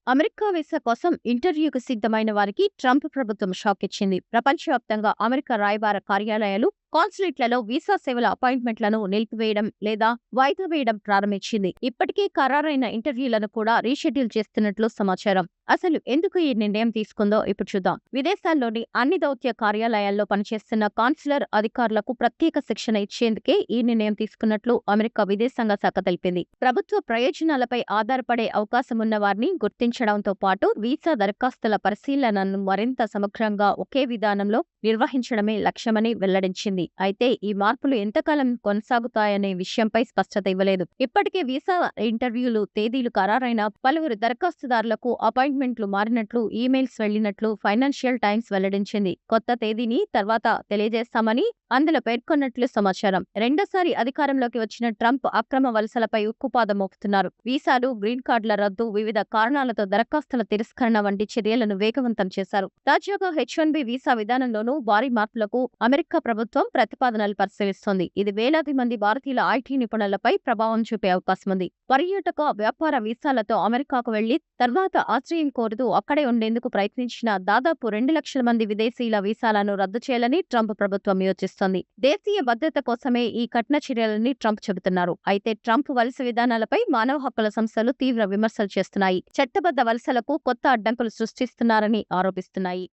America visa కోసం ఇంటర్వ్యూకు సిద్ధమైన వారికి ట్రంప్ ప్రభుత్వం షాక్ ఇచ్చింది. ప్రపంచవ్యాప్తంగా అమెరికా రాయబార కార్యాలయాలు, కాన్సులేట్లలో వీసా సేవల అపాయింట్మెంట్లను నిలిపివేయడం లేదా వాయిదా వేయడం ప్రారంభించింది. ఇప్పటికే ఖరారైన ఇంటర్వ్యూలను కూడా రీషెడ్యూల్ చేస్తున్నట్లు సమాచారం. అసలు ఎందుకు ఈ నిర్ణయం తీసుకుందో ఇప్పుడు చూద్దాం. విదేశాల్లోని అన్ని దౌత్య కార్యాలయాల్లో పనిచేస్తున్న కాన్సులర్ అధికారులకు ప్రత్యేక శిక్షణ ఇచ్చేందుకే ఈ నిర్ణయం తీసుకున్నట్లు అమెరికా విదేశాంగ శాఖ తెలిపింది. ప్రభుత్వ ప్రయోజనాలపై ఆధారపడే అవకాశమున్న వారిని గుర్తించడంతో పాటు వీసా దరఖాస్తుల పరిశీలనను మరింత సమగ్రంగా ఒకే విధానంలో నిర్వహించడమే లక్ష్యమని వెల్లడించింది. అయితే ఈ మార్పులు ఎంతకాలం కొనసాగుతాయనే విషయంపై స్పష్టత ఇవ్వలేదు. ఇప్పటికే వీసా ఇంటర్వ్యూలు తేదీలు ఖరారైన పలువురు దరఖాస్తుదారులకు అపాయింట్మెంట్లు మారినట్లు ఈమెయిల్స్ వెళ్లినట్లు ఫైనాన్షియల్ టైమ్స్ వెల్లడించింది. కొత్త తేదీని తర్వాత తెలియజేస్తామని అందులో పేర్కొన్నట్లు సమాచారం. రెండోసారి అధికారంలోకి వచ్చిన ట్రంప్ అక్రమ వలసలపై ఉక్కుపాదం మోపుతున్నారు. వీసాలు, గ్రీన్ కార్డుల రద్దు, వివిధ కారణాలతో దరఖాస్తుల తిరస్కరణ వంటి చర్యలను వేగవంతం చేశారు. తాజాగా H-1B వీసా విధానంలోనూ భారీ మార్పులకు అమెరికా ప్రభుత్వం ప్రతిపాదనలు పరిశీలిస్తోంది. ఇది వేలాది మంది భారతీయుల ఐటీ నిపుణులపై ప్రభావం చూపే అవకాశం ఉంది. పర్యాటక, వ్యాపార వీసాలతో అమెరికాకు వెళ్లి తర్వాత ఆశ్రయం కోరుతూ అక్కడే ఉండేందుకు ప్రయత్నించిన దాదాపు 2 లక్షల మంది విదేశీయుల వీసాలను రద్దు చేయాలని ట్రంప్ ప్రభుత్వం యోచిస్తోంది. దేశీయ భద్రత కోసమే ఈ కఠిన చర్యలని ట్రంప్ చెబుతున్నారు. అయితే ట్రంప్ వలస విధానాలపై మానవ హక్కుల సంస్థలు తీవ్ర విమర్శలు చేస్తున్నాయి. చట్టబద్ధ వలసలకు కొత్త అడ్డంకులు సృష్టిస్తున్నారని ఆరోపిస్తున్నాయి.